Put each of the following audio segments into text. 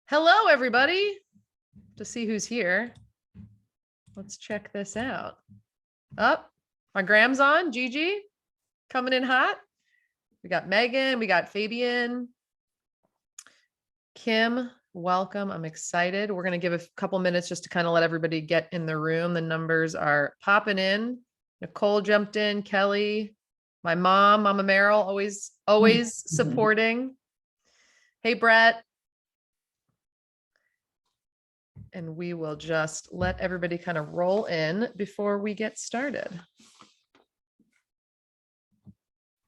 Hello, everybody. To see who's here, let's check this out. My Gram's on. Gigi coming in hot. We got Megan. We got Fabian. Kim, welcome. I'm excited. We're going to give a couple minutes just to kind of let everybody get in the room. The numbers are popping in. Nicole jumped in. Kelly, my mom, Mama Merrell, always supporting. Hey, Brett. And we will just let everybody kind of roll in before we get started. I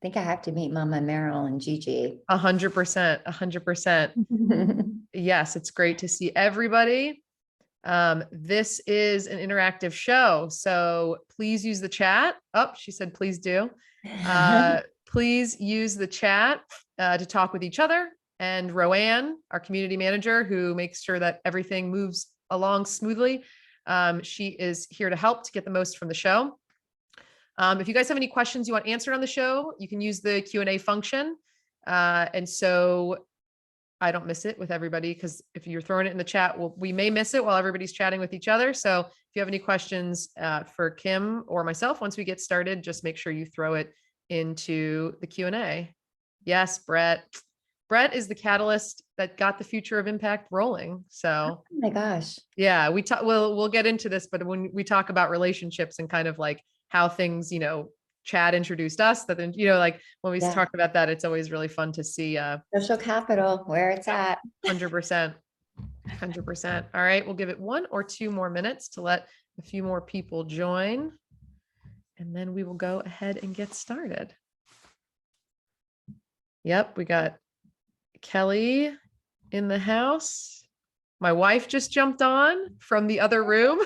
think I have to meet Mama Merrell and Gigi. 100%, 100%. Yes, it's great to see everybody. This is an interactive show, so please use the chat. Oh, she said, please do. Please use the chat to talk with each other. And Roanne, our community manager, who makes sure that everything moves along smoothly. She is here to help to get the most from the show. If you guys have any questions you want answered on the show, you can use the Q&A function. And so I don't miss it with everybody, because if you're throwing it in the chat, we may miss it while everybody's chatting with each other. So if you have any questions for Kim or myself, once we get started, just make sure you throw it into the Q&A. Yes, Brett. Brett is the catalyst that got the future of impact rolling. So, oh my gosh. Yeah, we'll get into this, but when we talk about relationships and kind of like how things, Chad introduced us, that then, like when we talk about that, it's always really fun to see Social capital, where it's at. 100%. 100%. All right, we'll give it 1 or 2 more minutes to let a few more people join, and then we will go ahead and get started. Yep, we got Kelly in the house. My wife just jumped on from the other room.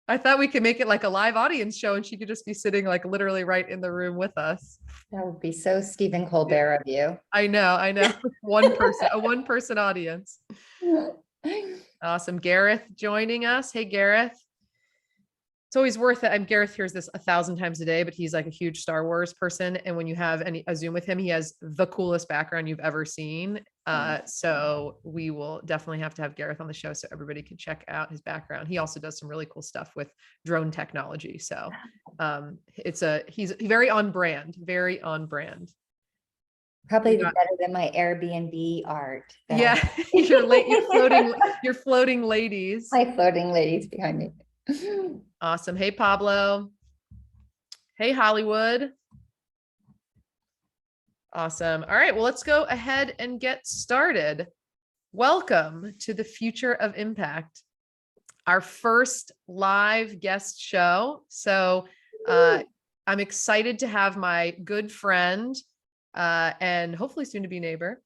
I thought we could make it like a live audience show and she could just be sitting like literally right in the room with us. That would be so Stephen Colbert of you. I know. One person, a 1-person audience. Awesome. Gareth joining us. Hey, Gareth. It's always worth it. Gareth hears this 1,000 times a day, but he's like a huge Star Wars person. And when you have a Zoom with him, he has the coolest background you've ever seen. So we will definitely have to have Gareth on the show so everybody can check out his background. He also does some really cool stuff with drone technology. So he's very on brand, very on brand. Probably better than my Airbnb art. Yeah, your floating ladies. My floating ladies behind me. Awesome. Hey, Pablo. Hey, Hollywood. Awesome. All right, well, let's go ahead and get started. Welcome to the Future of Impact, our first live guest show. So I'm excited to have my good friend and hopefully soon to be neighbor,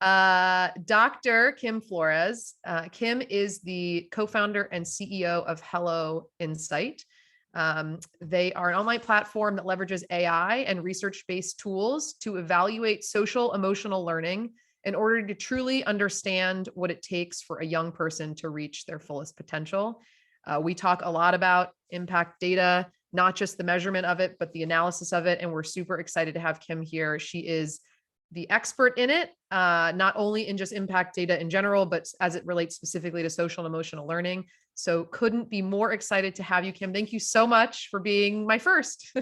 Dr. Kim Flores. Kim is the co-founder and CEO of Hello Insight. They are an online platform that leverages AI and research-based tools to evaluate social emotional learning in order to truly understand what it takes for a young person to reach their fullest potential. We talk a lot about impact data, not just the measurement of it, but the analysis of it. And we're super excited to have Kim here. She is the expert in it, not only in just impact data in general, but as it relates specifically to social and emotional learning. So couldn't be more excited to have you, Kim. Thank you so much for being my first.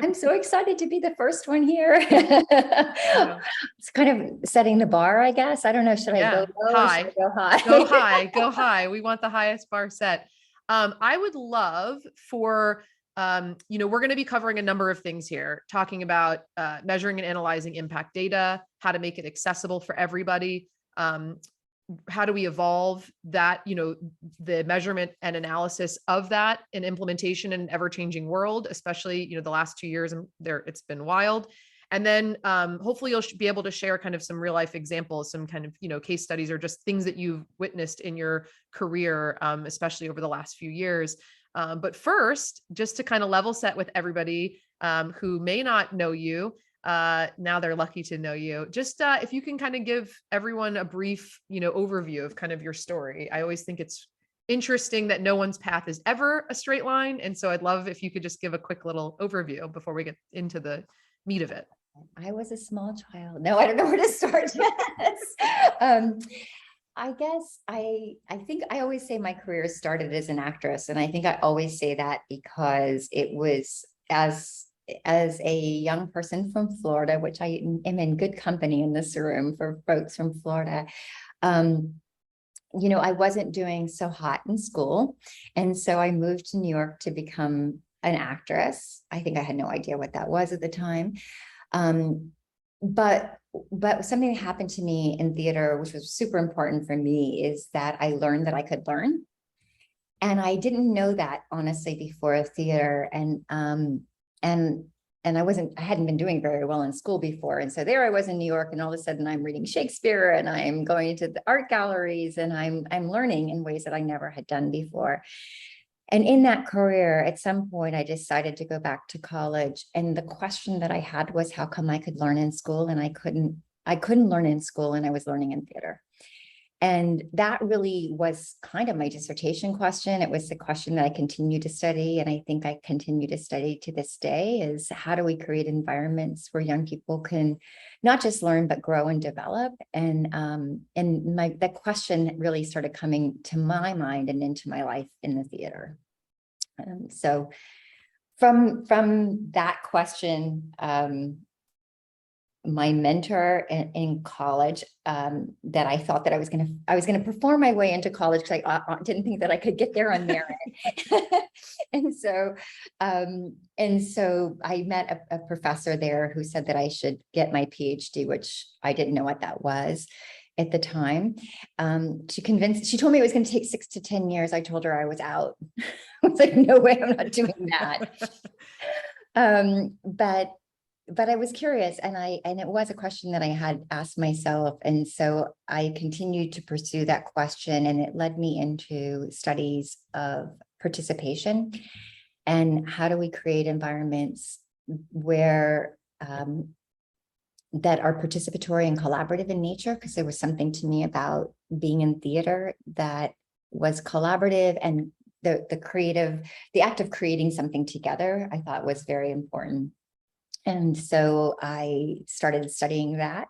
I'm so excited to be the first one here. It's kind of setting the bar, I guess. I don't know. Should I go low high? Or should I go high? Go high, go high. We want the highest bar set. I would love for, we're going to be covering a number of things here, talking about measuring and analyzing impact data, how to make it accessible for everybody. How do we evolve that, the measurement and analysis of that and implementation in an ever-changing world, especially, the last 2 years it's been wild. And then hopefully you'll be able to share kind of some real life examples, some kind of, case studies or just things that you've witnessed in your career, especially over the last few years. But first, just to kind of level set with everybody who may not know you, now they're lucky to know you. Just if you can kind of give everyone a brief, overview of kind of your story. I always think it's interesting that no one's path is ever a straight line. And so I'd love if you could just give a quick little overview before we get into the meat of it. I was a small child. No, I don't know where to start. I guess I think I always say my career started as an actress, and I think I always say that because it was as a young person from Florida, which I am in good company in this room for folks from Florida. You know, I wasn't doing so hot in school, and so I moved to New York to become an actress. I think I had no idea what that was at the time. Um, but something that happened to me in theater, which was super important for me, is that I learned that I could learn. And I didn't know that honestly before theater. And I hadn't been doing very well in school before. And so there I was in New York, and all of a sudden I'm reading Shakespeare and I'm going to the art galleries, and I'm learning in ways that I never had done before. And in that career, at some point, I decided to go back to college. And the question that I had was, how come I could learn in school and I couldn't learn in school, and I was learning in theater? And that really was kind of my dissertation question. It was the question that I continue to study, and I think I continue to study to this day, is how do we create environments where young people can not just learn, but grow and develop? And that question really started coming to my mind and into my life in the theater. So from that question, my mentor in college, that I thought that I was going to perform my way into college, because I didn't think that I could get there on merit. and so I met a professor there who said that I should get my PhD, which I didn't know what that was at the time. She told me it was going to take 6 to 10 years. I told her I was out. I was like, no way, I'm not doing that. But I was curious, and it was a question that I had asked myself. And so I continued to pursue that question, and it led me into studies of participation and how do we create environments where that are participatory and collaborative in nature, because there was something to me about being in theater that was collaborative, and the act of creating something together, I thought was very important. And so I started studying that,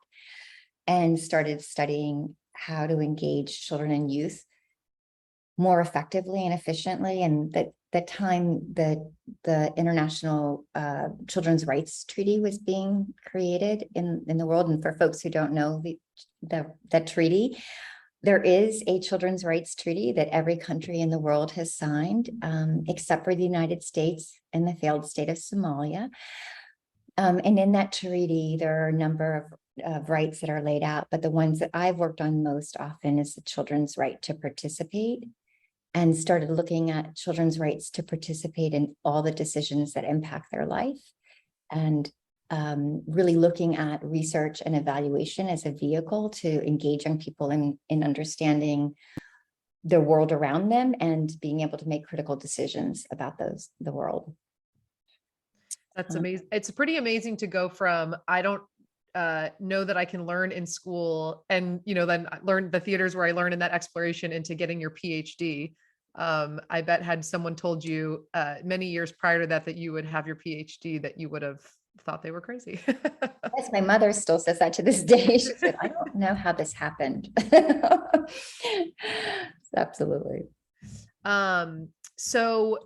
and started studying how to engage children and youth more effectively and efficiently. And the time that the International Children's Rights Treaty was being created in the world. And for folks who don't know that treaty, there is a children's rights treaty that every country in the world has signed, except for the United States and the failed state of Somalia. And in that treaty, there are a number of rights that are laid out, but the ones that I've worked on most often is the children's right to participate, and started looking at children's rights to participate in all the decisions that impact their life, and really looking at research and evaluation as a vehicle to engage young people in understanding the world around them and being able to make critical decisions about the world. That's amazing. It's pretty amazing to go from, I don't know that I can learn in school, and, then learn the theaters where I learn in that exploration, into getting your PhD. I bet had someone told you many years prior to that you would have your PhD, that you would have thought they were crazy. Yes, my mother still says that to this day. She said, I don't know how this happened. Absolutely. So,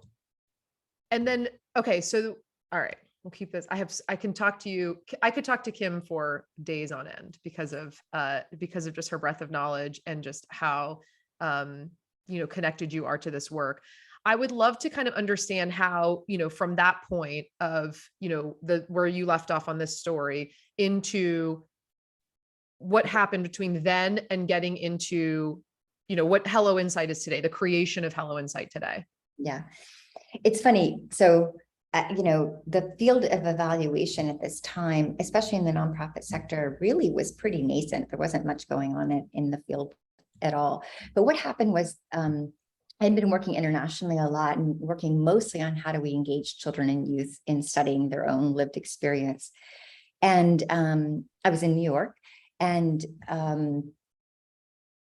and then, okay, so, all right, we'll keep this. I can talk to you. I could talk to Kim for days on end because of just her breadth of knowledge, and just how, connected you are to this work. I would love to kind of understand how, from that point of, where you left off on this story, into what happened between then and getting into, what Hello Insight is today, the creation of Hello Insight today. Yeah, it's funny. So, the field of evaluation at this time, especially in the nonprofit sector, really was pretty nascent. There wasn't much going on in the field at all. But what happened was, I'd been working internationally a lot, and working mostly on how do we engage children and youth in studying their own lived experience. And I was in New York, and the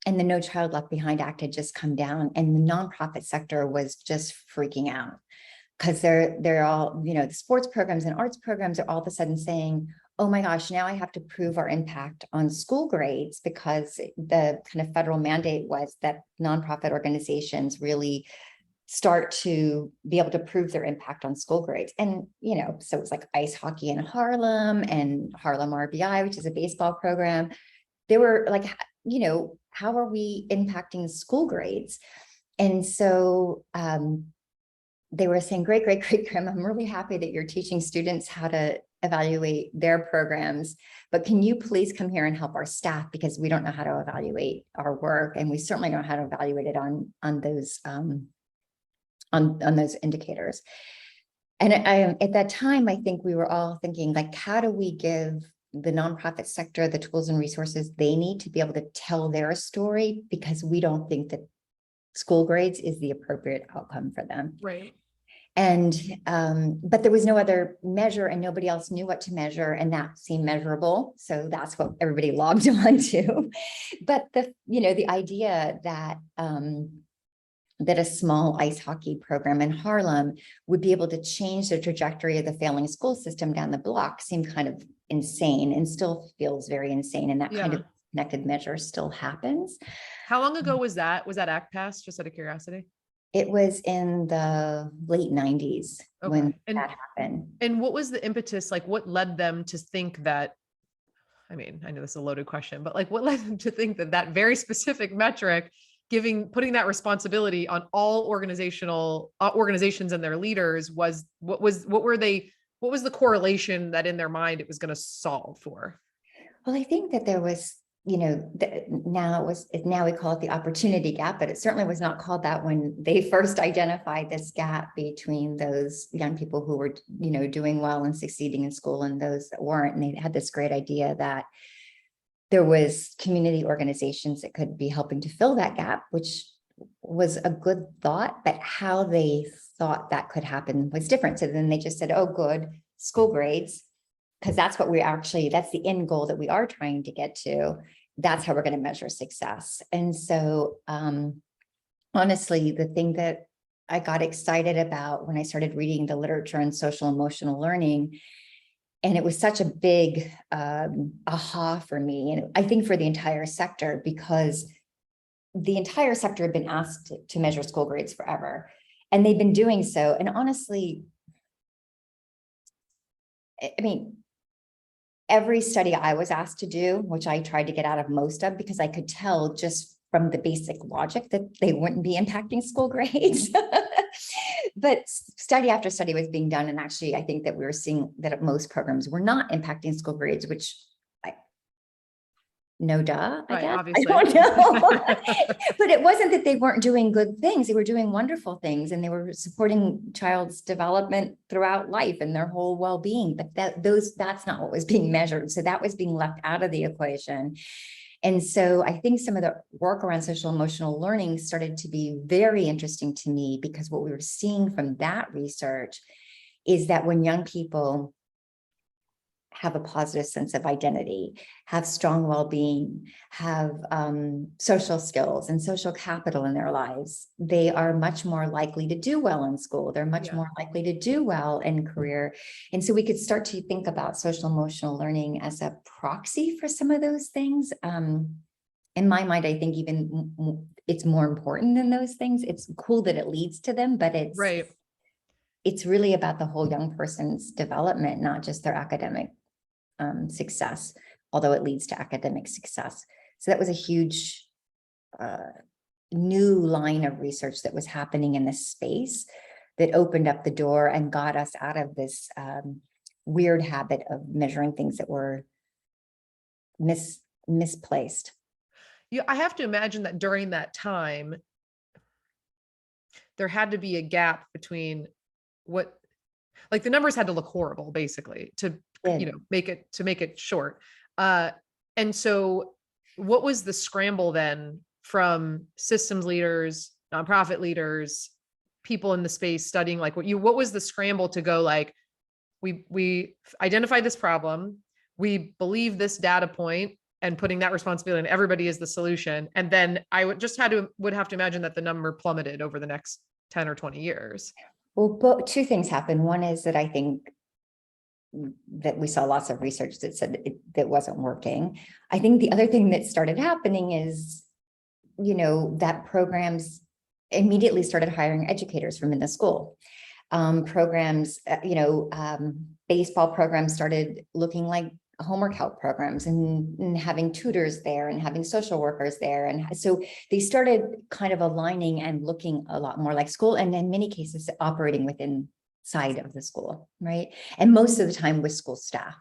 No Child Left Behind Act had just come down, and the nonprofit sector was just freaking out, because they're all, the sports programs and arts programs are all of a sudden saying, oh my gosh, now I have to prove our impact on school grades, because the kind of federal mandate was that nonprofit organizations really start to be able to prove their impact on school grades. And, so it's like ice hockey in Harlem and Harlem RBI, which is a baseball program. They were like, how are we impacting school grades? And so they were saying, great, Kim, I'm really happy that you're teaching students how to evaluate their programs, but can you please come here and help our staff, because we don't know how to evaluate our work, and we certainly don't know how to evaluate it on those on those indicators. And at that time, I think we were all thinking, like, how do we give the nonprofit sector the tools and resources they need to be able to tell their story, because we don't think that school grades is the appropriate outcome for them. Right. And, but there was no other measure, and nobody else knew what to measure, and that seemed measurable. So that's what everybody logged on to. But the idea that, that a small ice hockey program in Harlem would be able to change the trajectory of the failing school system down the block seemed kind of insane, and still feels very insane. And that kind of connected measure still happens. How long ago was that? Was that act passed? Just out of curiosity. It was in the late 90s when that happened. And what was the impetus? Like, what led them to think that, I mean, I know this is a loaded question, but like, what led them to think that that very specific metric, putting that responsibility on all organizations and their leaders what was the correlation that in their mind it was going to solve for? Well, I think that there was, now we call it the opportunity gap, but it certainly was not called that when they first identified this gap between those young people who were, doing well and succeeding in school and those that weren't. And they had this great idea that there was community organizations that could be helping to fill that gap, which was a good thought, but how they thought that could happen was different. So then they just said, oh, good, school grades, because that's what that's the end goal that we are trying to get to. That's how we're going to measure success. And so honestly, the thing that I got excited about when I started reading the literature on social emotional learning, and it was such a big aha for me, and I think for the entire sector, because the entire sector had been asked to measure school grades forever, and they've been doing so. And honestly, I mean, every study I was asked to do, which I tried to get out of most of, because I could tell just from the basic logic that they wouldn't be impacting school grades. But study after study was being done. And actually, I think that we were seeing that most programs were not impacting school grades, which no duh, I guess. Obviously. I don't know. But it wasn't that they weren't doing good things. They were doing wonderful things, and they were supporting child's development throughout life and their whole well-being. But that's not what was being measured. So that was being left out of the equation. And so I think some of the work around social emotional learning started to be very interesting to me, because what we were seeing from that research is that when young people have a positive sense of identity, have strong well-being, have social skills and social capital in their lives, they are much more likely to do well in school. They're much more likely to do well in career. And so we could start to think about social emotional learning as a proxy for some of those things. In my mind, I think even it's more important than those things. It's cool that it leads to them, but it's really about the whole young person's development, not just their academic success, although it leads to academic success. So that was a huge new line of research that was happening in this space that opened up the door and got us out of this weird habit of measuring things that were misplaced. Yeah, I have to imagine that during that time, there had to be a gap between like the numbers had to look horrible, basically, to make it short. And so what was the scramble then from systems leaders, nonprofit leaders, people in the space studying, like what was the scramble to go, like, we identified this problem, we believe this data point, and putting that responsibility on everybody is the solution. And then I would have to imagine that the number plummeted over the next 10 or 20 years. Well, two things happened. One is that I think that we saw lots of research that said that wasn't working. I think the other thing that started happening is, that programs immediately started hiring educators from in the school. Programs, baseball programs started looking like homework help programs and having tutors there and having social workers there. And so they started kind of aligning and looking a lot more like school, and in many cases operating within side of the school, right? And most of the time with school staff.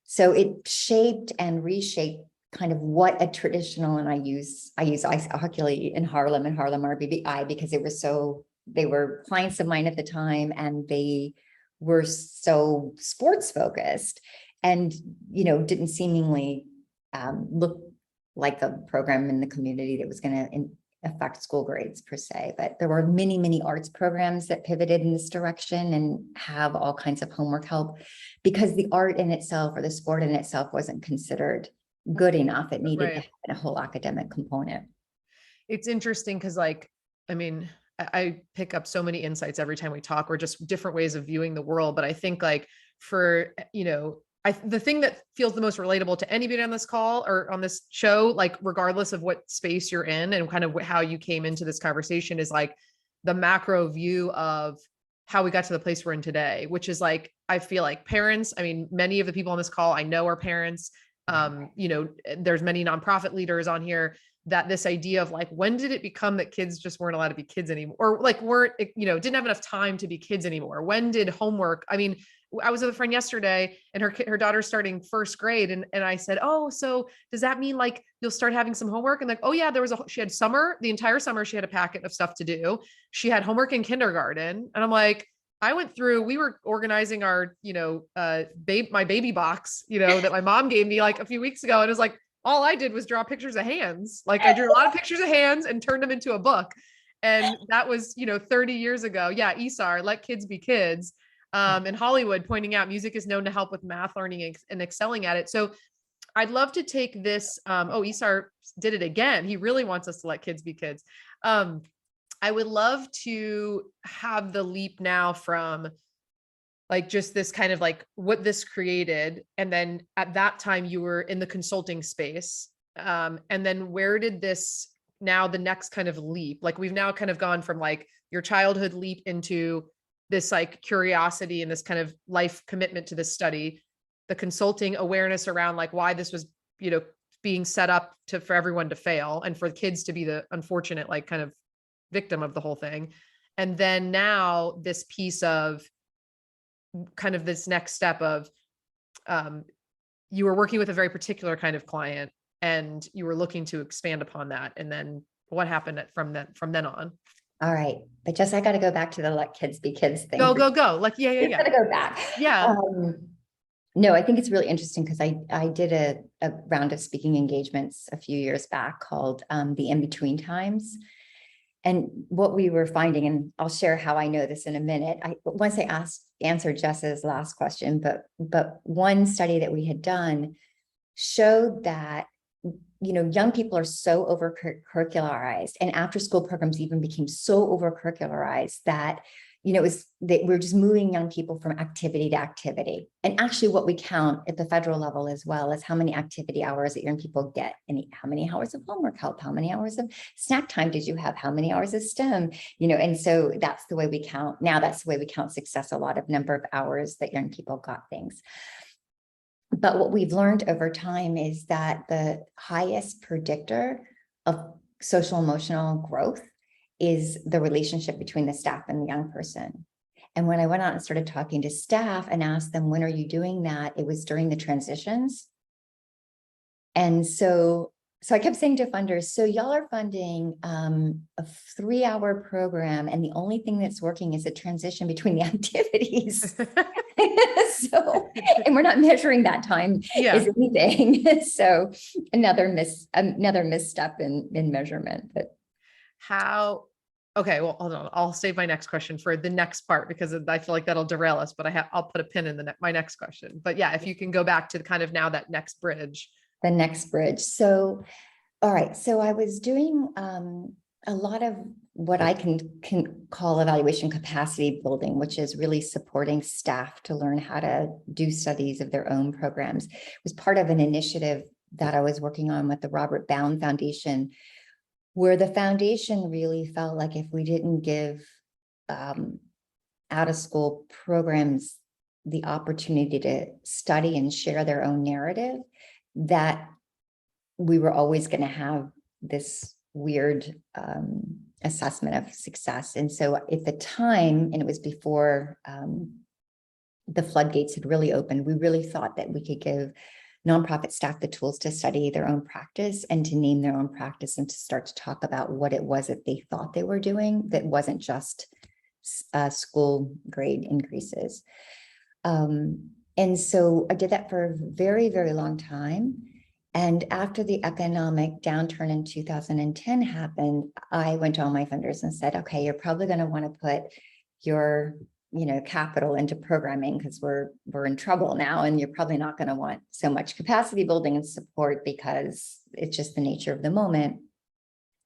So it shaped and reshaped kind of what a traditional, and I use ice hockey in Harlem and Harlem RBBI because they were clients of mine at the time, and they were so sports focused and, didn't seemingly look like a program in the community that was going to affect school grades per se. But there were many, many arts programs that pivoted in this direction and have all kinds of homework help, because the art in itself or the sport in itself wasn't considered good enough. It needed to have a whole academic component. It's interesting because I pick up so many insights every time we talk, or just different ways of viewing the world. But I think for, the thing that feels the most relatable to anybody on this call or on this show, regardless of what space you're in and kind of how you came into this conversation, is the macro view of how we got to the place we're in today, which is I feel like parents, many of the people on this call I know are parents. There's many nonprofit leaders on here, that this idea of when did it become that kids just weren't allowed to be kids anymore, or didn't have enough time to be kids anymore? When did homework, I was with a friend yesterday and her daughter's starting first grade. And I said, oh, so does that mean you'll start having some homework? And oh yeah, she had the entire summer, she had a packet of stuff to do. She had homework in kindergarten. And I'm we were organizing our, my baby box, that my mom gave me a few weeks ago. And it was all I did was draw pictures of hands. I drew a lot of pictures of hands and turned them into a book. And that was, 30 years ago. Yeah. Isar, let kids be kids. In Hollywood, pointing out music is known to help with math learning and excelling at it. So I'd love to take this. Isar did it again. He really wants us to let kids be kids. I would love to have the leap now from just this kind of what this created. And then at that time you were in the consulting space. And then where did this, now the next kind of leap, we've now kind of gone from your childhood leap into this curiosity and this kind of life commitment to this study, the consulting awareness around why this was, being set up for everyone to fail and for kids to be the unfortunate, kind of victim of the whole thing. And then now this piece of kind of this next step of, you were working with a very particular kind of client and you were looking to expand upon that. And then what happened from then on? All right. But Jess, I got to go back to the let kids be kids thing. Go. Yeah. Got to go back. Yeah. No, I think it's really interesting because I did a round of speaking engagements a few years back called the In-Between Times. And what we were finding, and I'll share how I know this in a minute. Once I answered Jess's last question, but one study that we had done showed that young people are so over curricularized, and after school programs even became so over curricularized that we're just moving young people from activity to activity. And actually what we count at the federal level as well is how many activity hours that young people get, and how many hours of homework help, how many hours of snack time did you have, how many hours of STEM, and so that's the way we count. Now that's the way we count success, a lot of number of hours that young people got things. But what we've learned over time is that the highest predictor of social emotional growth is the relationship between the staff and the young person. And when I went out and started talking to staff and asked them, when are you doing that? It was during the transitions. And so I kept saying to funders, so y'all are funding a 3-hour program, and the only thing that's working is a transition between the activities. And we're not measuring that time as anything. So another misstep in measurement. But okay, well, hold on. I'll save my next question for the next part because I feel like that'll derail us, but I'll put a pin in my next question. But yeah, if you can go back to kind of now that next bridge. The next bridge. So, all right. So I was doing a lot of what I can call evaluation capacity building, which is really supporting staff to learn how to do studies of their own programs, was part of an initiative that I was working on with the Robert Bound Foundation, where the foundation really felt like if we didn't give out of school programs the opportunity to study and share their own narrative, that we were always going to have this weird assessment of success. And so at the time, and it was before the floodgates had really opened, we really thought that we could give nonprofit staff the tools to study their own practice and to name their own practice and to start to talk about what it was that they thought they were doing that wasn't just school grade increases. And so I did that for a very, very long time. And after the economic downturn in 2010 happened, I went to all my funders and said, okay, you're probably going to want to put your capital into programming because we're in trouble now, and you're probably not going to want so much capacity building and support because it's just the nature of the moment.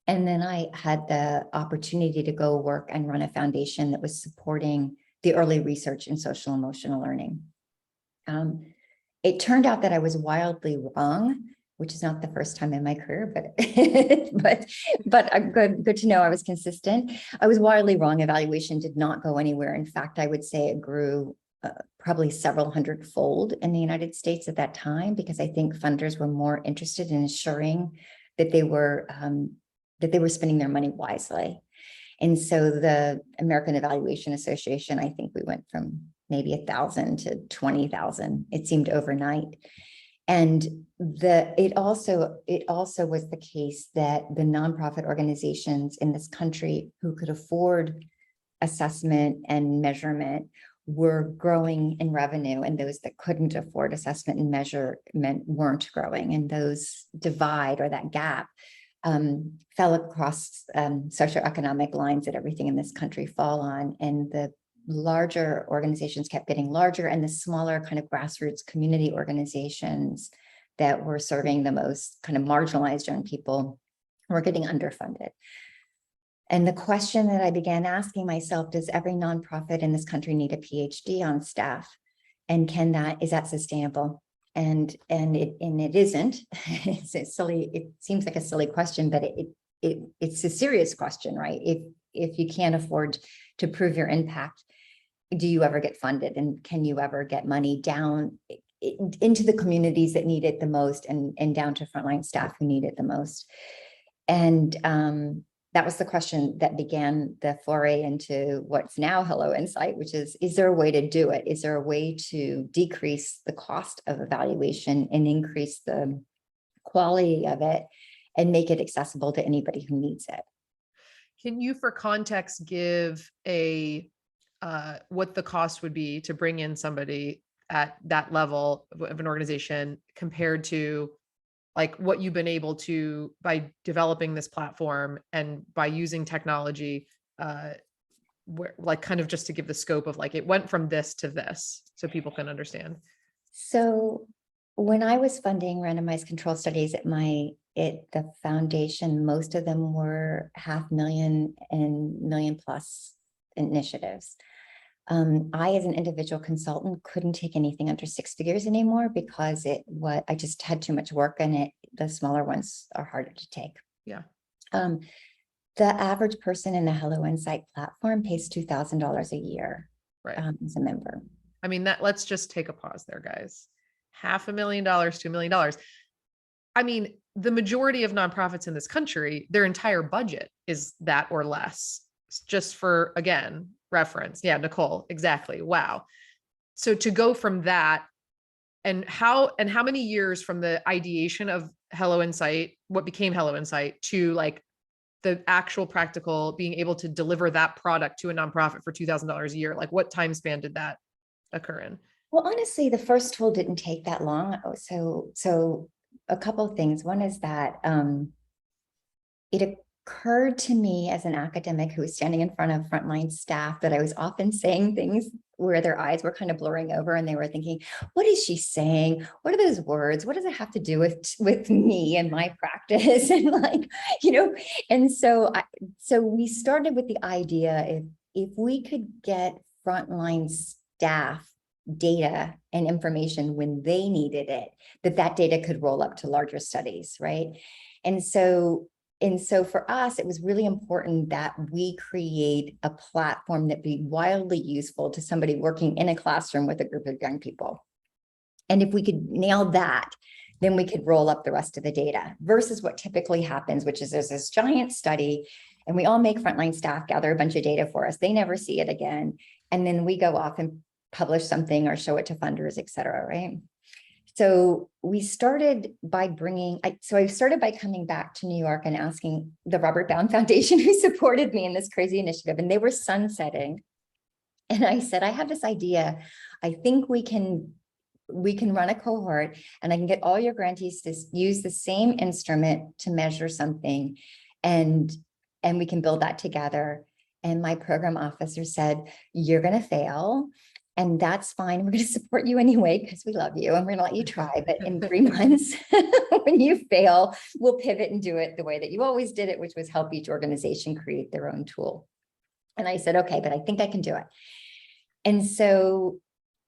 And then I had the opportunity to go work and run a foundation that was supporting the early research in social emotional learning. It turned out that I was wildly wrong, which is not the first time in my career, but good to know I was consistent. I was wildly wrong. Evaluation did not go anywhere. In fact, I would say it grew probably several hundredfold in the United States at that time, because I think funders were more interested in ensuring that they were spending their money wisely. And so the American Evaluation Association, I think we went from maybe 1,000 to 20,000. It seemed overnight. And it also was the case that the nonprofit organizations in this country who could afford assessment and measurement were growing in revenue, and those that couldn't afford assessment and measurement weren't growing. And those divide, or that gap, fell across socioeconomic lines that everything in this country fall on. And the larger organizations kept getting larger, and the smaller kind of grassroots community organizations that were serving the most kind of marginalized young people were getting underfunded. And the question that I began asking myself, does every nonprofit in this country need a PhD on staff? And is that sustainable? And it isn't. It's silly. It seems like a silly question, but it's a serious question, right? If you can't afford to prove your impact, do you ever get funded, and can you ever get money down into the communities that need it the most, and down to frontline staff who need it the most? And that was the question that began the foray into what's now Hello Insight, which is there a way to do it? Is there a way to decrease the cost of evaluation and increase the quality of it and make it accessible to anybody who needs it? Can you, for context, give what the cost would be to bring in somebody at that level of an organization compared to like what you've been able to by developing this platform and by using technology, like kind of just to give the scope of like it went from this to this so people can understand? So when I was funding randomized control studies at the foundation, most of them were $500,000 and $1 million plus initiatives. I, as an individual consultant, couldn't take anything under 6 figures anymore because I just had too much work, and the smaller ones are harder to take. Yeah. The average person in the Hello Insight platform pays $2,000 a year, right, as a member. I mean, let's just take a pause there, guys. $500,000 to $1 million. I mean, the majority of nonprofits in this country, their entire budget is that or less. Just for, again, reference. Yeah, Nicole, exactly. Wow. So to go from that, and how many years from the ideation of Hello Insight, what became Hello Insight, to like the actual practical being able to deliver that product to a nonprofit for $2,000 a year, like what time span did that occur in? Well, honestly, the first tool didn't take that long. So a couple of things. One is that it occurred to me as an academic who was standing in front of frontline staff that I was often saying things where their eyes were kind of blurring over and they were thinking, what is she saying? What are those words? What does it have to do with me and my practice? And like, and so we started with the idea, if we could get frontline staff data and information when they needed it, that data could roll up to larger studies, right? And so for us, it was really important that we create a platform that be wildly useful to somebody working in a classroom with a group of young people. And if we could nail that, then we could roll up the rest of the data versus what typically happens, which is there's this giant study and we all make frontline staff gather a bunch of data for us. They never see it again. And then we go off and publish something or show it to funders, et cetera, right? So we started by I started by coming back to New York and asking the Robert Bound Foundation, who supported me in this crazy initiative, and they were sunsetting. And I said, I have this idea. I think we can run a cohort and I can get all your grantees to use the same instrument to measure something, and we can build that together. And my program officer said, you're going to fail. And that's fine. We're going to support you anyway, because we love you and we're going to let you try. But in 3 months, when you fail, we'll pivot and do it the way that you always did it, which was help each organization create their own tool. And I said, okay, but I think I can do it. And so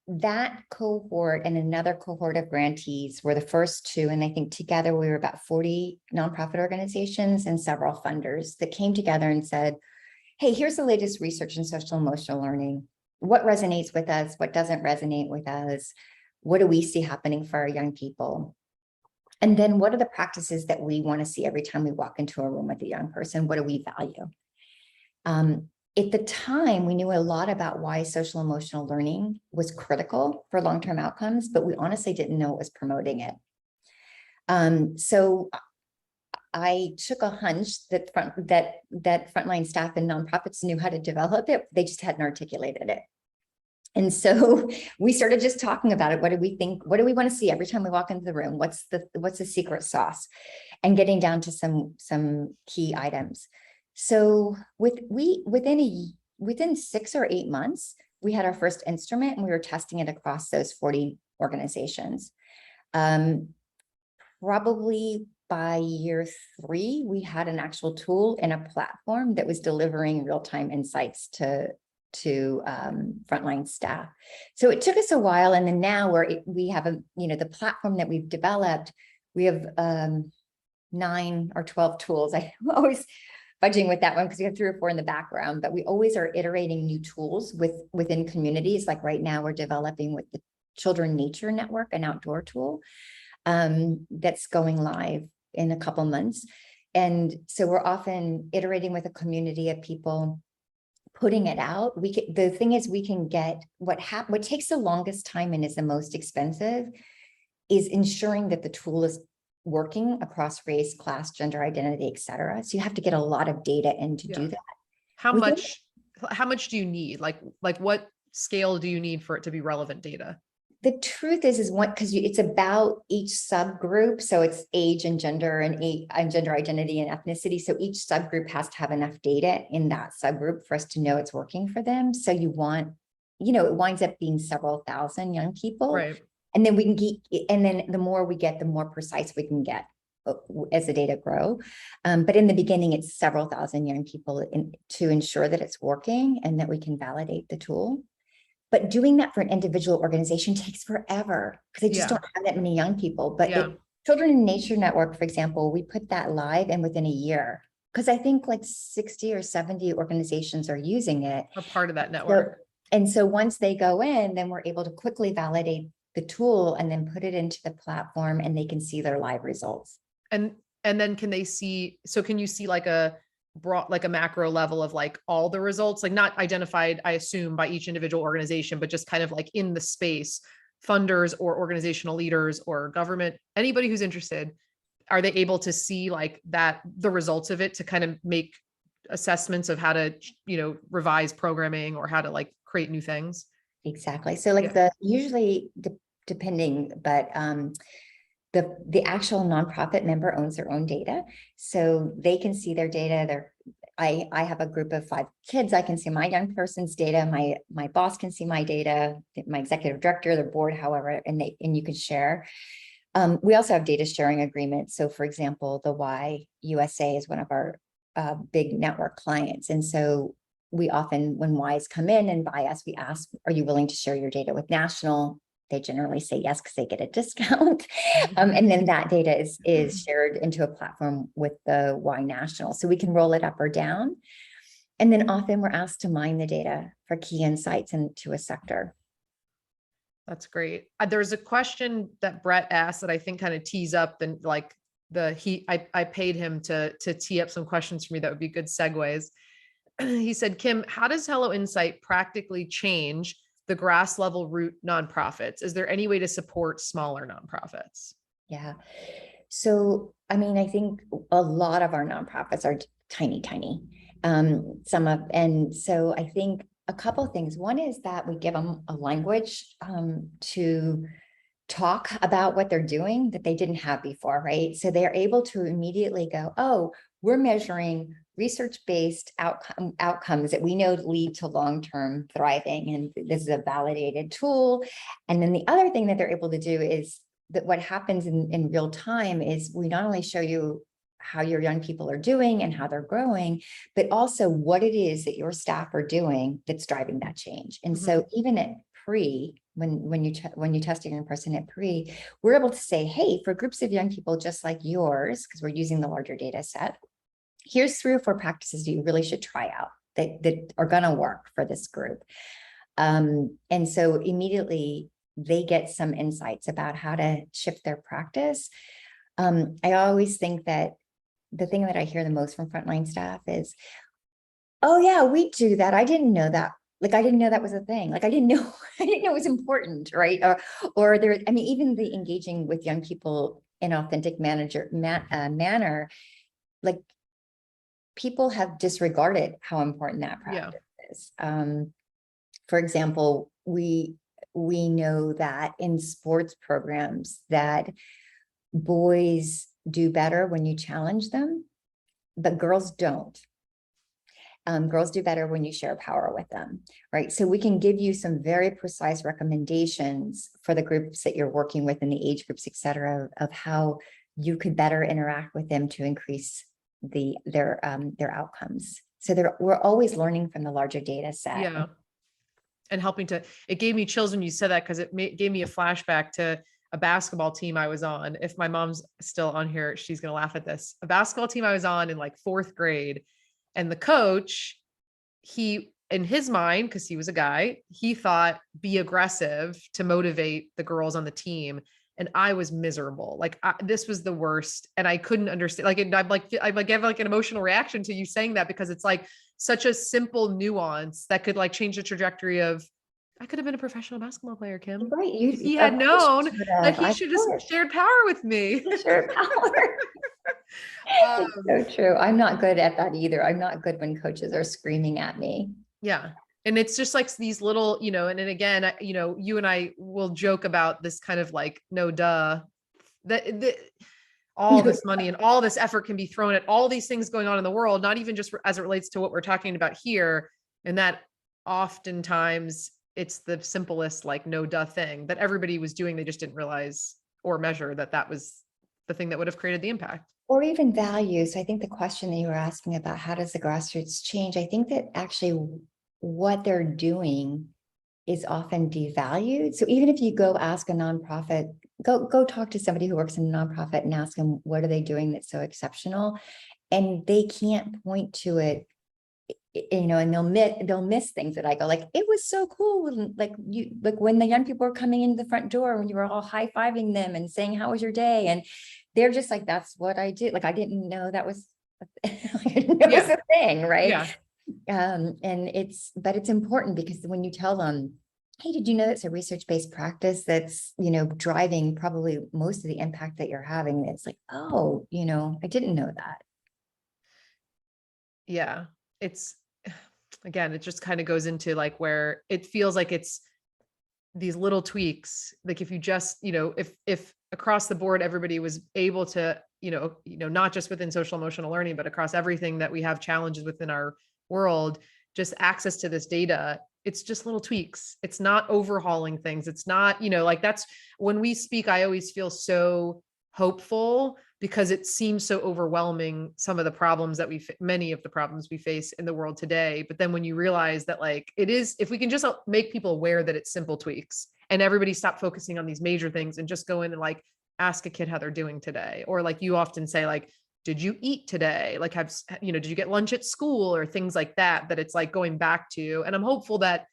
that cohort and another cohort of grantees were the first two. And I think together we were about 40 nonprofit organizations and several funders that came together and said, hey, here's the latest research in social emotional learning. What resonates with us? What doesn't resonate with us? What do we see happening for our young people? And then what are the practices that we want to see every time we walk into a room with a young person? What do we value? At the time, we knew a lot about why social emotional learning was critical for long-term outcomes, but we honestly didn't know it was promoting it. So I took a hunch that frontline staff and nonprofits knew how to develop it. They just hadn't articulated it. And so we started just talking about it. What do we think? What do we want to see every time we walk into the room? What's the secret sauce? And getting down to some key items. So within 6 or 8 months, we had our first instrument and we were testing it across those 40 organizations. Probably by year 3, we had an actual tool and a platform that was delivering real-time insights to frontline staff. So it took us a while, and then now we have the platform that we've developed. We have 9 or 12 tools. I'm always fudging with that one because we have 3 or 4 in the background, but we always are iterating new tools within communities. Like right now, we're developing with the Children Nature Network, an outdoor tool that's going live in a couple months. And so we're often iterating with a community of people, putting it out. The thing is, we can get what takes the longest time and is the most expensive is ensuring that the tool is working across race, class, gender identity, et cetera. So you have to get a lot of data in to do that. How much do you need? Like what scale do you need for it to be relevant data? The truth is because it's about each subgroup. So it's age and gender and gender identity and ethnicity. So each subgroup has to have enough data in that subgroup for us to know it's working for them. So you want, it winds up being several thousand young people. Right. And then the more we get, the more precise we can get as the data grow. But in the beginning, it's several thousand young people to ensure that it's working and that we can validate the tool. But doing that for an individual organization takes forever because they just don't have that many young people. But Children in Nature Network, for example, we put that live and within a year, because I think like 60 or 70 organizations are using it. Or part of that network. So once they go in, then we're able to quickly validate the tool and then put it into the platform and they can see their live results. And then can you see like a broad, like a macro level of like all the results, like not identified, I assume, by each individual organization, but just kind of like in the space, funders or organizational leaders or government, anybody who's interested, are they able to see like that, the results of it to kind of make assessments of how to, revise programming or how to like create new things? Exactly. So like usually depending, but the actual nonprofit member owns their own data. So they can see their data, I have a group of 5 kids. I can see my young person's data. My boss can see my data, my executive director, the board, however, and you can share. We also have data sharing agreements. So for example, the Y USA is one of our big network clients. And so we often, when Ys come in and buy us, we ask, are you willing to share your data with national? They generally say yes, because they get a discount. And then that data is shared into a platform with the Y national. So we can roll it up or down. And then often we're asked to mine the data for key insights into a sector. That's great. There's a question that Brett asked that I think kind of tees up and like I paid him to tee up some questions for me that would be good segues. He said, Kim, how does Hello Insight practically change the grass level root nonprofits? Is there any way to support smaller nonprofits? Yeah. So, I mean, I think a lot of our nonprofits are tiny. And so I think a couple of things. One is that we give them a language to talk about what they're doing that they didn't have before, right? So they're able to immediately go, oh, we're measuring research-based outcomes that we know lead to long-term thriving. And this is a validated tool. And then the other thing that they're able to do is that what happens in real time is we not only show you how your young people are doing and how they're growing, but also what it is that your staff are doing that's driving that change. And so even at pre, when you test a young person at pre, we're able to say, hey, for groups of young people just like yours, because we're using the larger data set, here's 3 or 4 practices you really should try out that are going to work for this group. And so immediately they get some insights about how to shift their practice. I always think that the thing that I hear the most from frontline staff is, oh yeah, we do that. I didn't know that. Like, I didn't know that was a thing. Like, I didn't know it was important, right? Or there, I mean, even the engaging with young people in authentic manner, like people have disregarded how important that practice is. For example, we know that in sports programs that boys do better when you challenge them, but girls don't. Girls do better when you share power with them, right? So we can give you some very precise recommendations for the groups that you're working with and the age groups, et cetera, of how you could better interact with them to increase their outcomes. So we're always learning from the larger data set. Yeah. And helping to, it gave me chills when you said that, because it gave me a flashback to a basketball team I was on. If my mom's still on here, she's going to laugh at this. A basketball team I was on in like 4th grade. And the coach, he, in his mind, because he was a guy, he thought be aggressive to motivate the girls on the team. And I was miserable. Like this was the worst. And I couldn't understand, like, I have like an emotional reaction to you saying that, because it's like such a simple nuance that could like change the trajectory of, I could have been a professional basketball player, Kim. Right. If he had known that he should have shared power with me. Shared power. So true. I'm not good at that either. I'm not good when coaches are screaming at me. Yeah. And it's just like these little, and then again, you and I will joke about this kind of like, no duh, that all this money and all this effort can be thrown at all these things going on in the world, not even just as it relates to what we're talking about here. And that oftentimes it's the simplest, like no duh thing that everybody was doing. They just didn't realize or measure that was the thing that would have created the impact. Or even values. I think the question that you were asking about, how does the grassroots change? I think that actually what they're doing is often devalued. So even if you go ask a nonprofit, go talk to somebody who works in a nonprofit and ask them, what are they doing that's so exceptional? And they can't point to it, and they'll miss things that I go like, it was so cool. Like when the young people were coming into the front door, when you were all high-fiving them and saying, how was your day? And they're just like, that's what I did. Like, I didn't know that was, was a thing. Right. Yeah. And but it's important, because when you tell them, hey, did you know that's a research-based practice that's, driving probably most of the impact that you're having? It's like, oh, I didn't know that. Yeah. It's, again, it just kind of goes into like where it feels like it's these little tweaks, like if you just, if across the board, everybody was able to, not just within social emotional learning, but across everything that we have challenges within our world, just access to this data, it's just little tweaks. It's not overhauling things. It's not, like that's when we speak, I always feel so hopeful because it seems so overwhelming, some of the problems that many of the problems we face in the world today. But then when you realize that like it is, if we can just make people aware that it's simple tweaks and everybody stop focusing on these major things and just go in and like ask a kid how they're doing today. Or like you often say, like, did you eat today? Like did you get lunch at school or things like that, that it's like going back to, and I'm hopeful that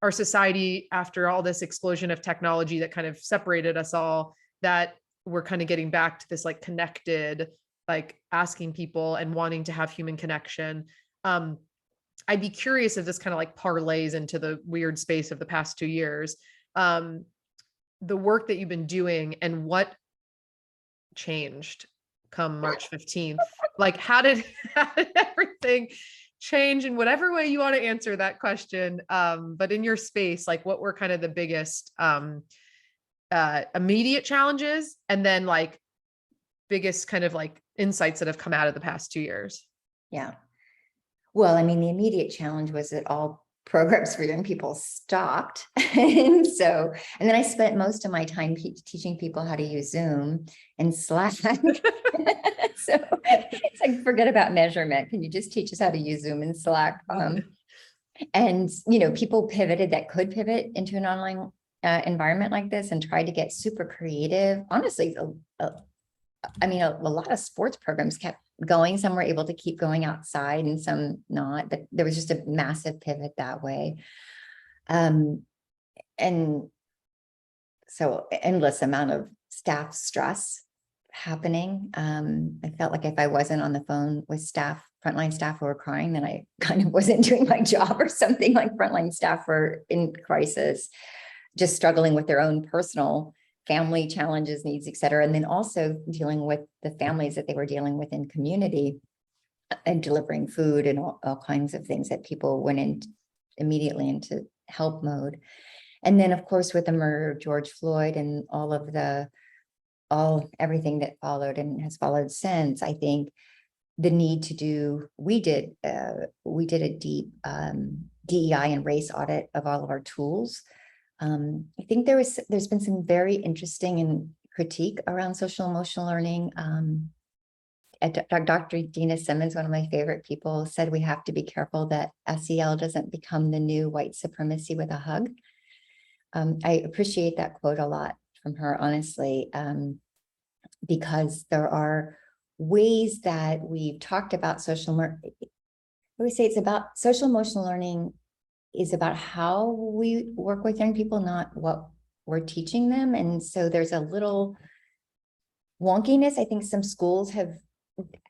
our society, after all this explosion of technology that kind of separated us all, that we're kind of getting back to this like connected, like asking people and wanting to have human connection. I'd be curious if this kind of like parlays into the weird space of the past 2 years. The work that you've been doing and what changed come March 15th, like how did everything change in whatever way you want to answer that question? But in your space, like what were kind of the biggest immediate challenges, and then like biggest kind of like insights that have come out of the past 2 years? Yeah. Well, I mean, the immediate challenge was that all programs for young people stopped. And then I spent most of my time teaching people how to use Zoom and Slack. So it's like, forget about measurement. Can you just teach us how to use Zoom and Slack? And, people pivoted that could pivot into an online environment like this and tried to get super creative. Honestly, a lot of sports programs kept going. Some were able to keep going outside and some not, but there was just a massive pivot that way. And so endless amount of staff stress happening. I felt like if I wasn't on the phone with frontline staff who were crying, then I kind of wasn't doing my job or something. Like frontline staff were in crisis, just struggling with their own personal family challenges, needs, et cetera. And then also dealing with the families that they were dealing with in community and delivering food and all kinds of things that people went in immediately into help mode. And then of course, with the murder of George Floyd and everything that followed and has followed since, I think the need to we did a deep DEI and race audit of all of our tools. I think there's been some very interesting and critique around social emotional learning. Dr. Dina Simmons, one of my favorite people, said we have to be careful that SEL doesn't become the new white supremacy with a hug. I appreciate that quote a lot from her, honestly, because there are ways that we've talked about I would say it's about social emotional learning is about how we work with young people, not what we're teaching them. And so there's a little wonkiness. I think some schools have,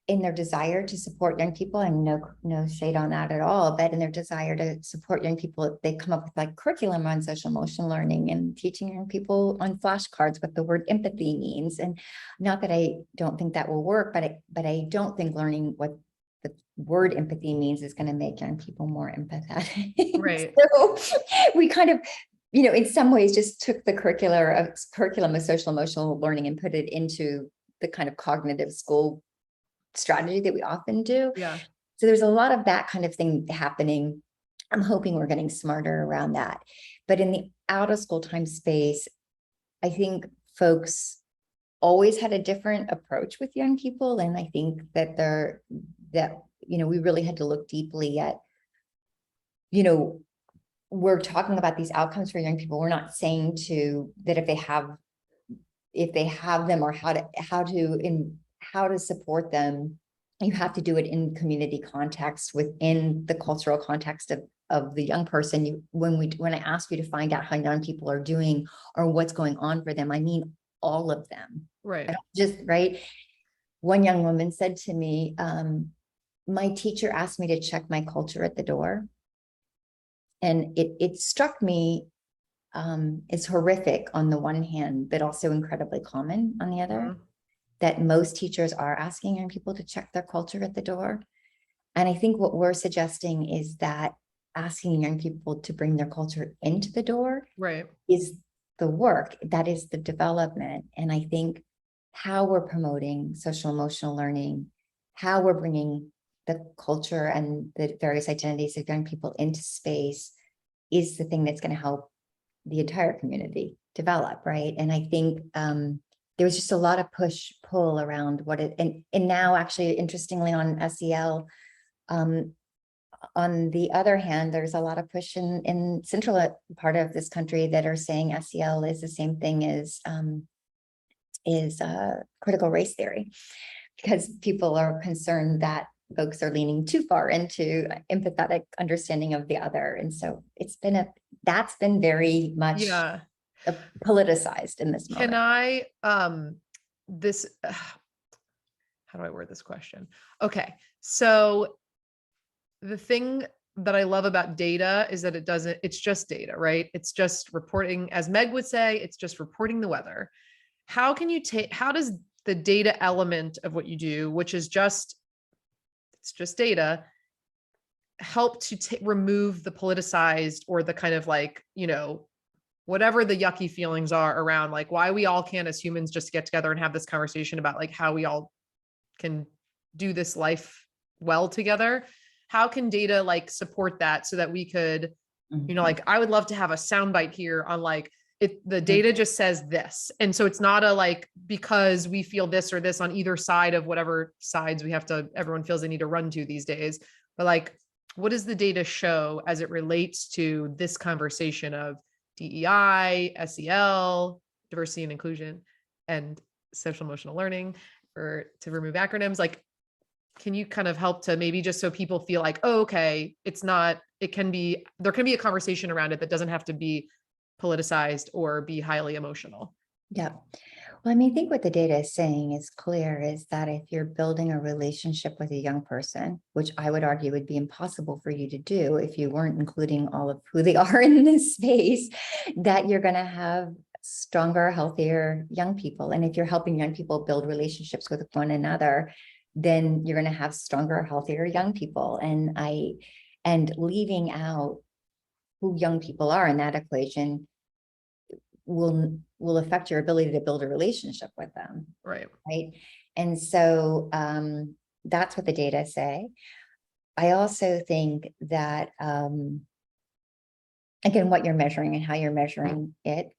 in their desire to support young people, and no shade on that at all, but in their desire to support young people, they come up with like curriculum on social emotional learning and teaching young people on flashcards what the word empathy means. And not that I don't think that will work, but I don't think learning what the word empathy means is going to make young people more empathetic. Right. So we kind of, in some ways just took the curriculum of social emotional learning and put it into the kind of cognitive school strategy that we often do. Yeah. So there's a lot of that kind of thing happening. I'm hoping we're getting smarter around that. But in the out of school time space, I think folks always had a different approach with young people. And I think that we really had to look deeply at, we're talking about these outcomes for young people. We're not saying that if they have them or how to support them, you have to do it in community context within the cultural context of the young person. When I ask you to find out how young people are doing or what's going on for them, I mean all of them. Right. Right. One young woman said to me, my teacher asked me to check my culture at the door. And it struck me as horrific on the one hand, but also incredibly common on the other. Mm-hmm. That most teachers are asking young people to check their culture at the door. And I think what we're suggesting is that asking young people to bring their culture into the door Right. is the work, that is the development. And I think how we're promoting social emotional learning, how we're bringing the culture and the various identities of young people into space is the thing that's going to help the entire community develop, right? And I think there was just a lot of push pull around what it, and now actually interestingly on SEL, on the other hand, there's a lot of push in central part of this country that are saying SEL is the same thing as critical race theory, because people are concerned that folks are leaning too far into empathetic understanding of the other. And so that's been very much Yeah. politicized in this Can moment. I, this, how do I word this question? Okay. So the thing that I love about data is that it's just data, right? It's just reporting, as Meg would say, it's just reporting the weather. How does the data element of what you do, which is it's just data, help to remove the politicized or the kind of like, whatever the yucky feelings are around like why we all can't as humans just get together and have this conversation about like how we all can do this life well together? How can data like support that so that we could, like I would love to have a soundbite here on like the data just says this. And so it's not a like, because we feel this or this on either side of whatever sides everyone feels they need to run to these days. But like, what does the data show as it relates to this conversation of DEI, SEL, diversity and inclusion, and social emotional learning, or to remove acronyms? Like, can you kind of help to maybe just so people feel like, oh, okay, there can be a conversation around it that doesn't have to be politicized or be highly emotional. Yeah. Well, I mean, I think what the data is saying is clear is that if you're building a relationship with a young person, which I would argue would be impossible for you to do if you weren't including all of who they are in this space, that you're going to have stronger, healthier young people. And if you're helping young people build relationships with one another, then you're going to have stronger, healthier young people. And leaving out who young people are in that equation will affect your ability to build a relationship with them. Right. And so that's what the data say. I also think that, again, what you're measuring and how you're measuring it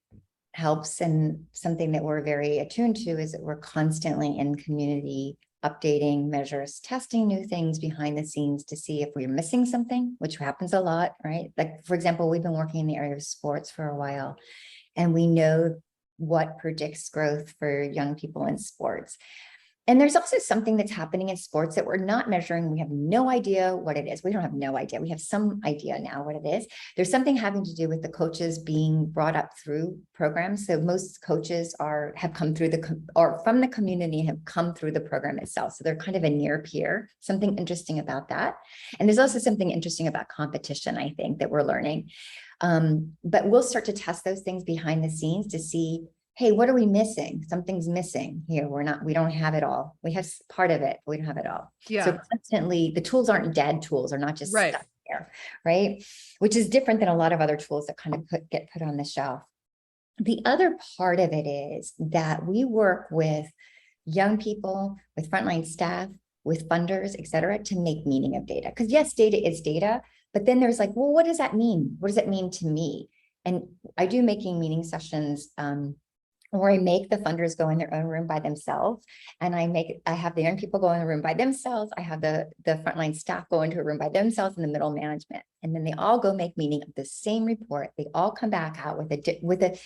helps. And something that we're very attuned to is that we're constantly in community updating measures, testing new things behind the scenes to see if we're missing something, which happens a lot, right? Like, for example, we've been working in the area of sports for a while, and we know what predicts growth for young people in sports. And there's also something that's happening in sports that we're not measuring. We have no idea what it is. We don't have no idea. We have some idea now what it is. There's something having to do with the coaches being brought up through programs. So most coaches have come through or from the community have come through the program itself. So they're kind of a near peer, something interesting about that. And there's also something interesting about competition, I think, that we're learning. But we'll start to test those things behind the scenes to see, hey, what are we missing? Something's missing here. We don't have it all. We have part of it, but we don't have it all. Yeah. So constantly, the tools aren't dead tools, are not just right stuck there, right? Which is different than a lot of other tools that kind of get put on the shelf. The other part of it is that we work with young people, with frontline staff, with funders, et cetera, to make meaning of data. Because yes, data is data, but then there's like, well, what does that mean? What does it mean to me? And I do making meaning sessions where I make the funders go in their own room by themselves. And I have the young people go in the room by themselves. I have the frontline staff go into a room by themselves and the middle management. And then they all go make meaning of the same report. They all come back out with a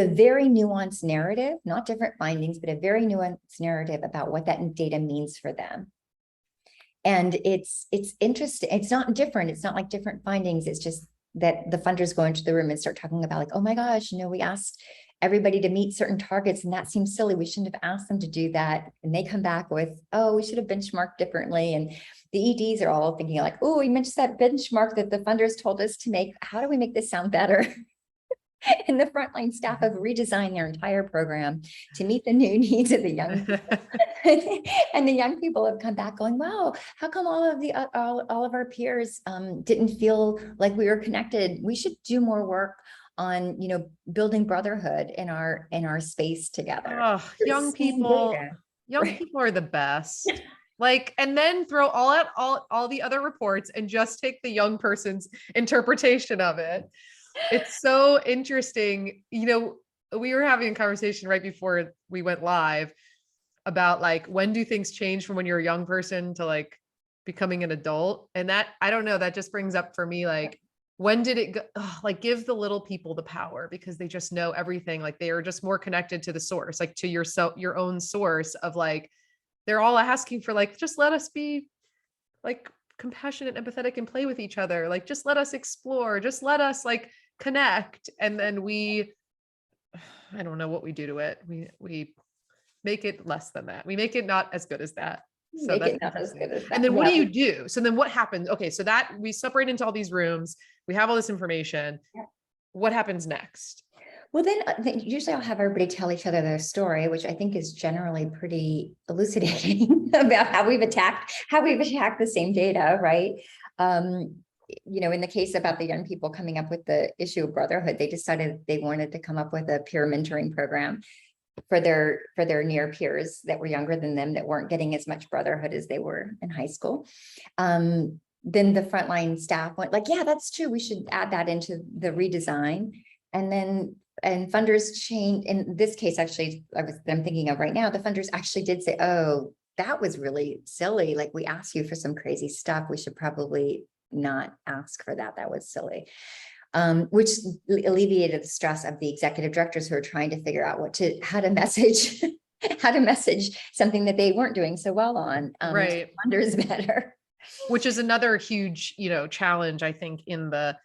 very nuanced narrative, not different findings, but a very nuanced narrative about what that data means for them. And it's interesting. It's not different. It's not like different findings. It's just that the funders go into the room and start talking about like, oh my gosh, we asked everybody to meet certain targets and that seems silly. We shouldn't have asked them to do that. And they come back with, oh, we should have benchmarked differently. And the EDs are all thinking like, oh, we mentioned that benchmark that the funders told us to make. How do we make this sound better? and the frontline staff have redesigned their entire program to meet the new needs of the young people. And the young people have come back going, wow, how come all of our peers didn't feel like we were connected? We should do more work on, building brotherhood in our space together. Oh, young people are the best. Like, and then throw all the other reports and just take the young person's interpretation of it. It's so interesting. We were having a conversation right before we went live about like, when do things change from when you're a young person to like becoming an adult? And that, I don't know, that just brings up for me, like, when did it go? Like, give the little people the power because they just know everything. Like, they are just more connected to the source, like to your own source of like, they're all asking for like, just let us be like compassionate, empathetic, and play with each other. Like, just let us explore, just let us like connect. And then I don't know what we do to it. We make it less than that. We make it not as good as that. So Make that's it not as interesting. good as that. And then what Yeah. do you do? So then what happens? Okay, so that we separate into all these rooms. We have all this information. Yeah. What happens next? Well, then usually I'll have everybody tell each other their story, which I think is generally pretty elucidating about how we've attacked the same data, right? In the case about the young people coming up with the issue of brotherhood, they decided they wanted to come up with a peer mentoring program for their near peers that were younger than them, that weren't getting as much brotherhood as they were in high school. Then the frontline staff went like, yeah, that's true. We should add that into the redesign. And funders changed. In this case, actually, I'm thinking of right now, the funders actually did say, oh, that was really silly. Like, we asked you for some crazy stuff. We should probably not ask for that. That was silly. Which alleviated the stress of the executive directors who are trying to figure out how to message something that they weren't doing so well on. Right. Funders better. Which is another huge, challenge, I think, in the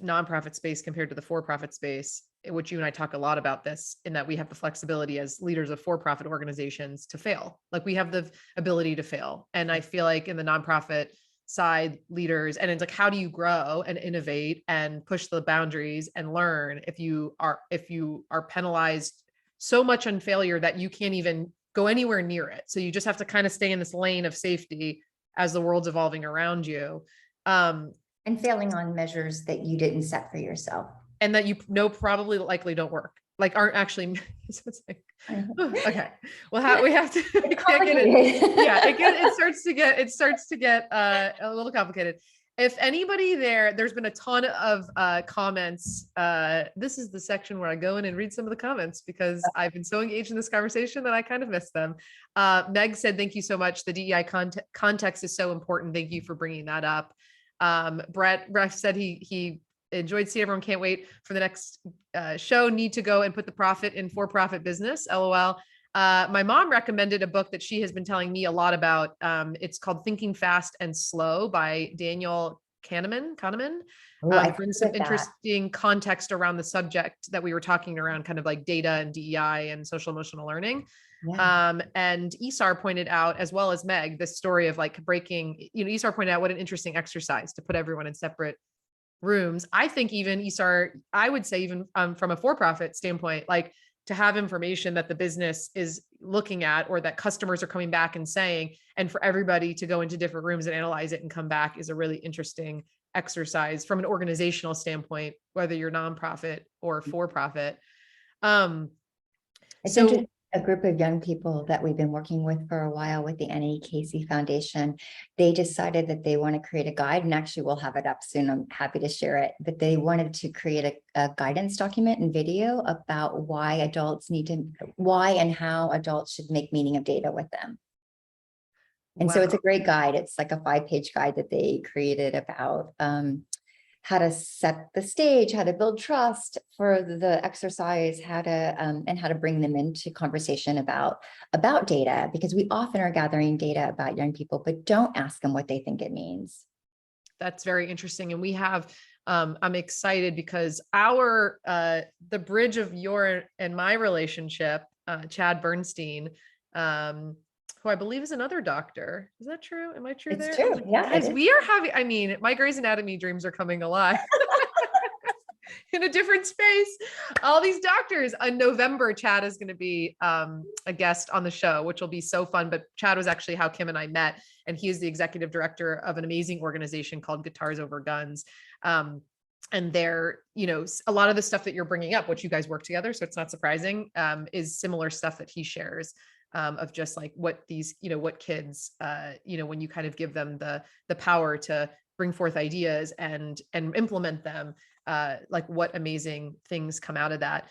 nonprofit space compared to the for-profit space, which you and I talk a lot about this, in that we have the flexibility as leaders of for-profit organizations to fail. Like, we have the ability to fail. And I feel like in the nonprofit side, leaders, and it's like, how do you grow and innovate and push the boundaries and learn if you are penalized so much on failure that you can't even go anywhere near it? So you just have to kind of stay in this lane of safety as the world's evolving around you. And failing on measures that you didn't set for yourself. And that probably likely don't work, like aren't actually. So it's like, okay, well, we have to get it. Yeah, it starts to get a little complicated. If anybody there's been a ton of comments. This is the section where I go in and read some of the comments because I've been so engaged in this conversation that I kind of missed them. Meg said, thank you so much. The DEI context is so important. Thank you for bringing that up. Brett said he enjoyed seeing everyone. Can't wait for the next show. Need to go and put the profit in for-profit business. LOL. My mom recommended a book that she has been telling me a lot about. It's called Thinking Fast and Slow by Daniel Kahneman. Brings some interesting context around the subject that we were talking around, kind of like data and DEI and social emotional learning. Yeah. And Isar pointed out, as well as Meg, this story of like breaking, Isar pointed out what an interesting exercise to put everyone in separate rooms. I think even Isar, I would say even from a for-profit standpoint, like to have information that the business is looking at or that customers are coming back and saying, and for everybody to go into different rooms and analyze it and come back is a really interesting exercise from an organizational standpoint, whether you're nonprofit or for-profit. So a group of young people that we've been working with for a while with the Annie Casey Foundation, they decided that they want to create a guide, and actually we'll have it up soon. I'm happy to share it, but they wanted to create a guidance document and video about why and how adults should make meaning of data with them. And so it's a great guide. It's like a 5-page guide that they created about how to set the stage, how to build trust for the exercise, how to bring them into conversation about data, because we often are gathering data about young people, but don't ask them what they think it means. That's very interesting. And we have, I'm excited because the bridge of your and my relationship, Chad Bernstein, who I believe is another doctor. Is that true? Am I true there? It's true. Yeah. Guys, we are having, my Grey's Anatomy dreams are coming alive. in a different space. All these doctors. In November, Chad is going to be a guest on the show, which will be so fun. But Chad was actually how Kim and I met. And he is the executive director of an amazing organization called Guitars Over Guns. And they're, a lot of the stuff that you're bringing up, which you guys work together, so it's not surprising, is similar stuff that he shares, of just like what these, what kids, when you kind of give them the power to bring forth ideas and implement them, like what amazing things come out of that.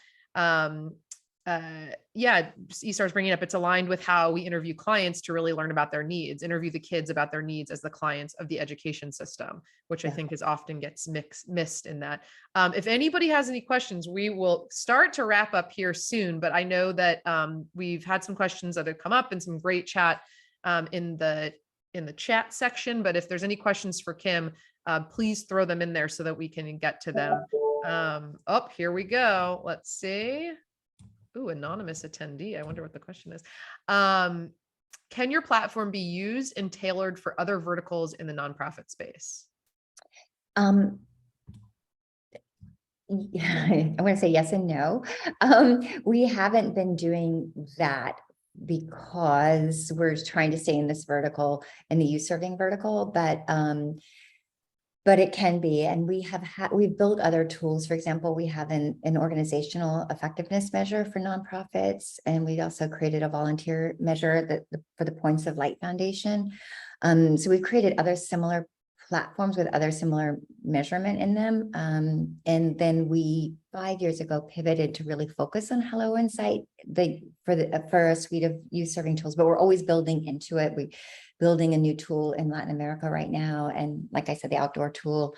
Estar's bringing up, it's aligned with how we interview clients to really learn about their needs, interview the kids about their needs as the clients of the education system, which I think is often gets missed in that. If anybody has any questions, we will start to wrap up here soon, but I know that we've had some questions that have come up and some great chat in the chat section, but if there's any questions for Kim, please throw them in there so that we can get to them. Here we go. Let's see. Ooh, anonymous attendee. I wonder what the question is. Can your platform be used and tailored for other verticals in the nonprofit space? I'm going to say yes and no. We haven't been doing that because we're trying to stay in this vertical, in the youth serving vertical, but it can be. And we've built other tools. For example, we have an organizational effectiveness measure for nonprofits. And we also created a volunteer measure for the Points of Light Foundation. So we've created other similar platforms with other similar measurement in them. And then we 5 years ago pivoted to really focus on Hello Insight for a suite of youth serving tools, but we're always building into it. We're building a new tool in Latin America right now. And like I said, the outdoor tool.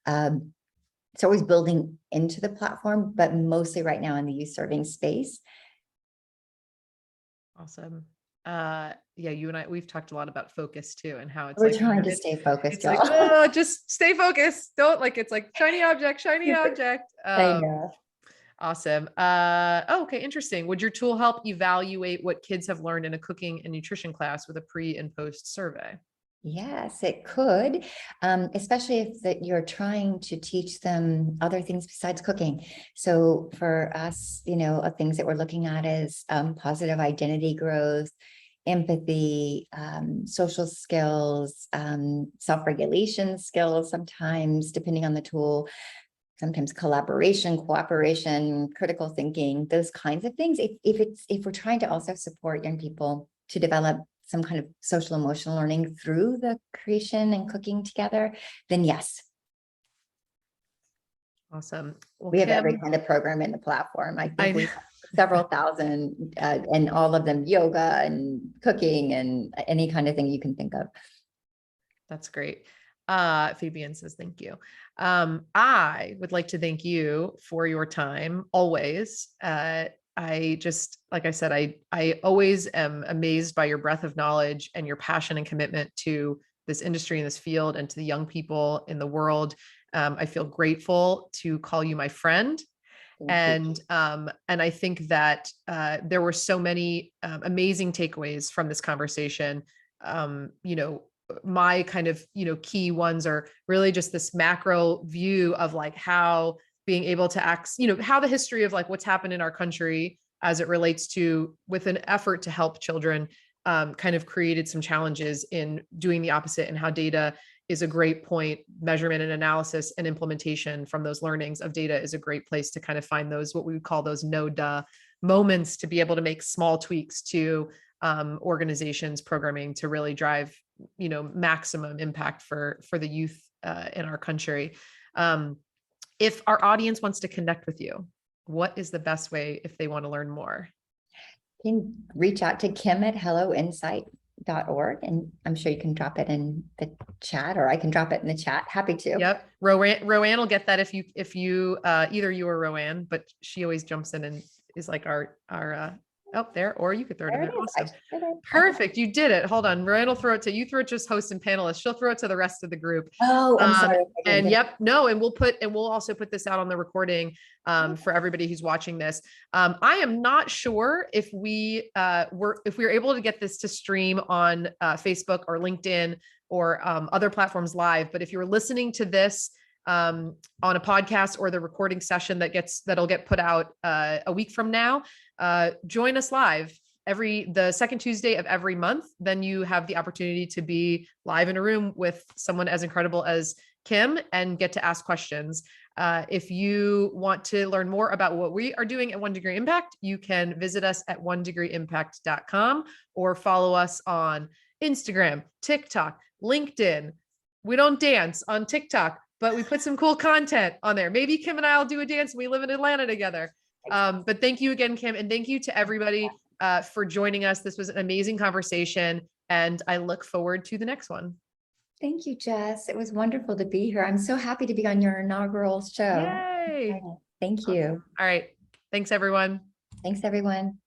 It's always building into the platform, but mostly right now in the youth serving space. Awesome. You and I, we've talked a lot about focus too, and how We're trying to stay focused. It's like, oh, just stay focused. Don't it's like shiny object. I know. Awesome. Okay. Interesting. Would your tool help evaluate what kids have learned in a cooking and nutrition class with a pre and post survey? Yes, it could, especially if you're trying to teach them other things besides cooking. So for us, things that we're looking at is positive identity growth, empathy, social skills, self-regulation skills, sometimes depending on the tool, sometimes collaboration, cooperation, critical thinking, those kinds of things. If we're trying to also support young people to develop some kind of social emotional learning through the creation and cooking together, then yes. Awesome. Well, we have every kind of program in the platform. I think we have several thousand, and all of them yoga and cooking and any kind of thing you can think of. That's great. Fabian says, thank you. I would like to thank you for your time always. I just, like I said, I always am amazed by your breadth of knowledge and your passion and commitment to this industry and this field and to the young people in the world. I feel grateful to call you my friend. And I think that there were so many amazing takeaways from this conversation. My kind of, key ones are really just this macro view of like how being able to act, how the history of like what's happened in our country as it relates to with an effort to help children kind of created some challenges in doing the opposite, and how data is a great point. Measurement and analysis and implementation from those learnings of data is a great place to kind of find those, what we would call those no-duh moments, to be able to make small tweaks to organizations programming to really drive, maximum impact for the youth in our country. If our audience wants to connect with you, what is the best way if they want to learn more? You can reach out to Kim at helloinsight.org, and I'm sure you can drop it in the chat, or I can drop it in the chat. Happy to. Yep. Roanne will get that if you either you or Roanne, but she always jumps in and is like our oh, there, or you could throw it in there. Awesome. Perfect. You did it. Hold on. Ryan will throw it to you. Throw it just host and panelists. She'll throw it to the rest of the group. Oh, I'm sorry. And we'll also put this out on the recording for everybody who's watching this. I am not sure if we were able to get this to stream on Facebook or LinkedIn or other platforms live, but if you were listening to this on a podcast or the recording session that'll get put out a week from now. Join us live the second Tuesday of every month. Then you have the opportunity to be live in a room with someone as incredible as Kim and get to ask questions. If you want to learn more about what we are doing at 1 Degree Impact, you can visit us at onedegreeimpact.com or follow us on Instagram, TikTok, LinkedIn. We don't dance on TikTok, but we put some cool content on there. Maybe Kim and I will do a dance. We live in Atlanta together. But thank you again, Kim. And thank you to everybody for joining us. This was an amazing conversation, and I look forward to the next one. Thank you, Jess. It was wonderful to be here. I'm so happy to be on your inaugural show. Yay. Thank you. All right. Thanks, everyone. Thanks, everyone.